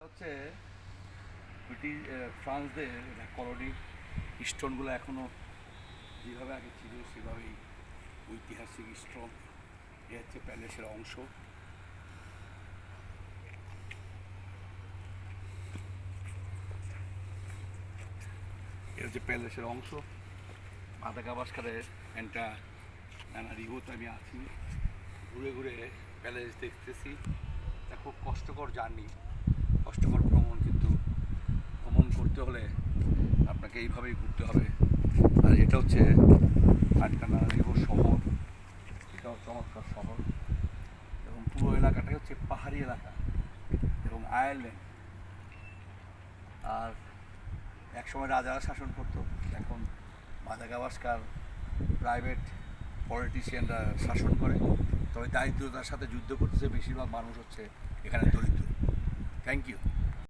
হচ্ছে British ফ্রান্সদের colony স্টোনগুলো এখনও যেভাবে আগে ছিল সেভাবেই ঐতিহাসিক স্টোন। এ হচ্ছে প্যালেসের অংশ। এ হচ্ছে প্যালেসের অংশ। মাদাগাস্কারের একটা নানা রিভোতে আমি আছি, ঘুরে ঘুরে প্যালেস দেখতেছি। এটা খুব কষ্টকর জার্নি, কষ্টকর ভ্রমণ, কিন্তু ভ্রমণ করতে হলে আপনাকে এইভাবেই ঘুরতে হবে। আর এটা হচ্ছে আটকানারিভো শহর। এটাও চমৎকার শহর এবং পুরো এলাকাটাই হচ্ছে পাহাড়ি এলাকা এবং আয়ারল্যান্ড। আর একসময় রাজারা শাসন করতো, এখন মাদাগাস্কার প্রাইভেট পলিটিশিয়ানরা শাসন করে। তবে দারিদ্রতার সাথে যুদ্ধ করতেছে, বেশিরভাগ মানুষ হচ্ছে এখানে দরিদ্র। Thank you.